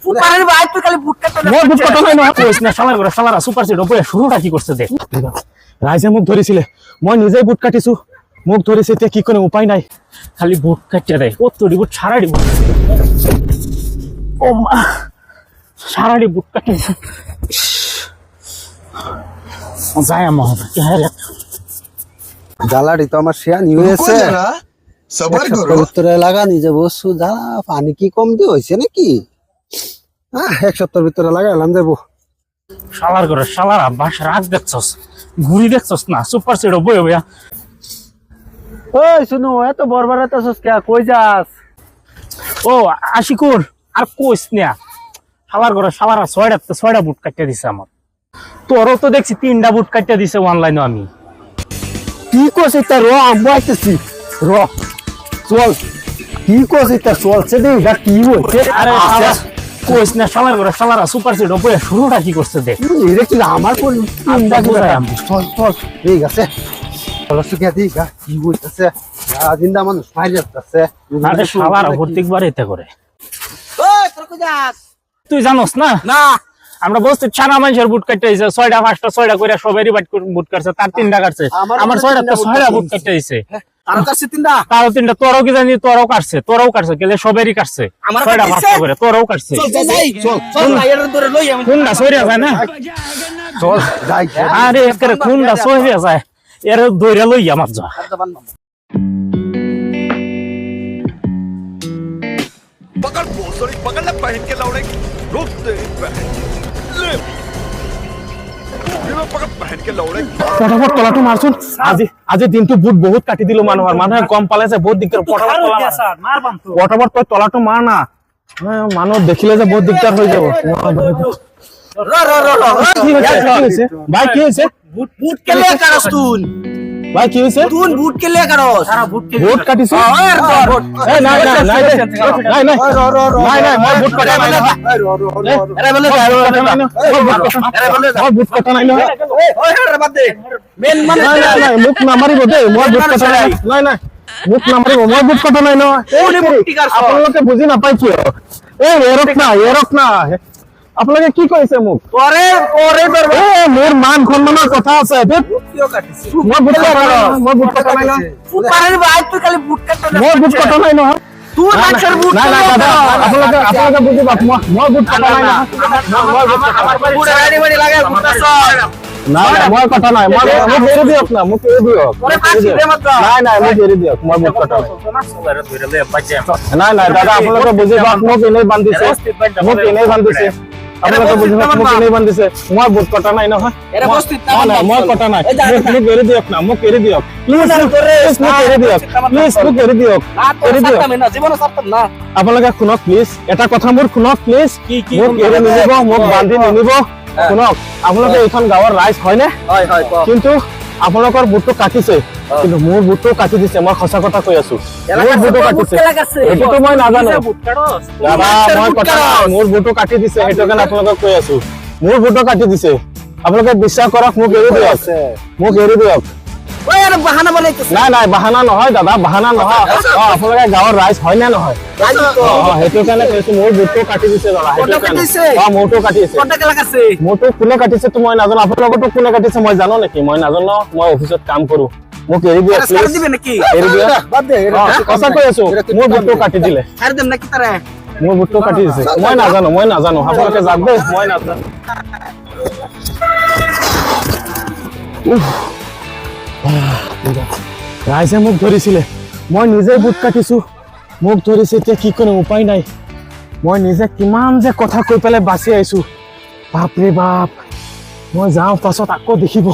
সুপারের ভাই তুই খালি বুট কাটা মোর বুট কাটা নাই না কইস না শালার করে শালারা সুপার সিট উপরে শুরুটা কি করছে দেখ রাইজে মুখ ধরিছিলে মই নিজেই বুট কাটিছো মুখ ধরিছে তে কি কোনো উপায় নাই খালি বুট কাটিয়া দেয় কতটি বুট ছাড়াড়ি বুট ও মা ছাড়াড়ি বুট কাটিছে যায় আমার কি হয় জ্বালাটি তো আমার শেয়ানি হয়েছে सबर करो ভিতরে লাগানি যে বসু জ্বালা পানি কি কম দিয়ে হয়েছে নাকি এক সপ্তাহের ভিতরে লাগাইলাম যাবো শালার করে শালারা বাস রাগ দেখছস ঘুরি দেখছস না সুপার সিট বয়ে বয়া ওই শুনো এত বরবার এতছস কে কই যাস ও আশিকুর আর কইস না শালার করে শালারা ছয়টা বুট কাটিয়ে দিছে আমার তোরও তো দেখছি 3টা বুট কাটিয়ে দিছে অনলাইনে আমি কি করছিস তা র আমি আইতেছি র চল কি করছিস তা চলছে দেখ কি হচ্ছে আরে শালা কইস না শালার করে শালারা সুপার সিট বয়ে শুরুটা কি করছে দেখ দেখছি আমার কোন চল চল ঠিক আছে চলো সুখিয়া দিক কি হইতেছে জিন্দা মানুষ ফাইল যাচ্ছে আরে শালারা প্রত্যেকবার এতে করে ওই তোর কই যাস তুই জানোস না না আমরা বলছি ছানা মানুষের বুট কাটতে দিছে 6টা 5টা 6টা করে সবেরই বুট কাটছে তার 3টা কাটছে আমার 6টা বুট কাটতে দিছে আর কাছে তিনটা তারও 3টা তোরও কি জানি তোরও কাটছে গেলে সবেরই কাটছে আমার 6টা কাটছে? 5টা করে তোরও কাটছে চল যাই চল না এর ধরে লই আমি খুনটা সরিয়া যায় না চল যাই আরে একের খুনটা সরিয়া যায় এর দইরা লই আমার যা पकड़ भोसड़ी पकड़ ले पहन के लौड़े रोक तेरी बहन ले पकड़ पहन के लौड़े পটাপট তলাটো মারছুন আজি দিনটো বুট বহুত কাটি দিলো মানুহে গম পালে যে বহুত দিগদার পটাপট তই তলাটো মার না মানুহ দেখিলে যে বহুত দিগদার হৈ যাব কি হৈছে ভাই কি হৈছে বুট কেলে কারস তুই ভাই কি হৈছে তুই বুট কেলে কারস সারা বুট কেলে বুট কাটিছো এই নাই মই বুট কাটা নাই আরে বলে মই বুট কাটা নাই নহয় ওই রে বাদ দে মেন মানে নাই মুখ নামাৰিব দেই মই বুট কাটা নাই মুখ নামাৰিব মই বুট কাটা নাই নহয় আপোনালোকে বুজি নাপাই কিয় এই এৰক না আপোনালোকে কি কৰিছে মোক তোরে মোৰ মান সন্মানৰ কথা আছে কিয় কাটিস মই বুট কাটা নাই নহয় সুপারের ভাই তুই খালি বুট কাটা মই বুট কাটা নাই নহয় তুই মানুষের বুট নাই দাদা আপোনালোকে বুজি পাওক মই বুট কাটা নাই নহয় মই বুট কাটা নাই বুট বাড়ি লাগে বুট কাটছ নাই মই কটা নাই মোক এৰি দিয়ক না মোক এৰি দিয়ক তোরে পাছি দে মাত্র নাই মোক এৰি দিয়ক মই বুট কটা নাই দাদা আপোনালোকে বুজি পাওক মোক এনেই বান্ধিছে আপোনালোকে বুজি পাওক মোক এনেই বান্ধিছে মই বুট কটা নাই নহয় এরে বস্তিত মই কটা নাই মোক এৰি দিয়ক না মোক এৰি দিয়ক প্লিজ মোক এৰি দিয়ক আমি না জীবন সারতাম না আপোনালোকে শুনক প্লিজ এটা কথা মোৰ শুনক প্লিজ মোক এৰি নিনিব মোক বান্ধি নিনিব শুনক আপোনালোকে এইখন গাঁৱৰ ৰাইজ হয়নে হয় কিন্তু আপোনালোকৰ বুটটো কাটিছে কিন্তু মোৰ বুটটো কাটি দিছে মই সঁচা কথা কৈ আছো মোৰ বুটটো কাটিছে এইটো মই নাজানো দাদা মই কথা নাই মোৰ বুটটো কাটি দিছে সেইটো কাৰণে আপোনালোকক কৈ আছো মোৰ বুটটো কাটি দিছে আপোনালোকে বিশ্বাস কৰক মোক এৰি দিয়ক ওই আরে বাহানা বানাইতেছ নাই বাহানা নহয় দাদা বাহানা নহয় আপোনালোকে গাঁৱৰ ৰাইজ হয় নে নহয় সেইটো কাৰণে কৈছো মোৰ বুটটো কাটি দিছে দাদা মোৰটো কাটি দিছে কত টাকা লাগাছে মোৰটো কোনে কাটিছে তো মই নাজানো আপোনালোকৰটো কোনে কাটিছে মই জানো নেকি মই নাজানো মই অফিচত কাম কৰো মোক এৰি দিয়ক সার দিবে নাকি এৰি দিয়ক বাদ দে কথা কৈ আছো মোৰ বুটটো কাটি দিলে সার দেম নাকি তারে মোৰ বুটটো কাটি দিছে মই নাজানো আপোনালোকে যাওক দেই মই নাজানো ৰাইজে মোক ধৰিছিলে মই নিজে বুট কাটিছো মোক ধৰিছে এতিয়া কি কোনো উপায় নাই মই নিজে কিমান যে কথা কৈ পেলাই বাচি আহিছো বাপৰে বাপ মই যাওঁ পাছত আকৌ দেখিব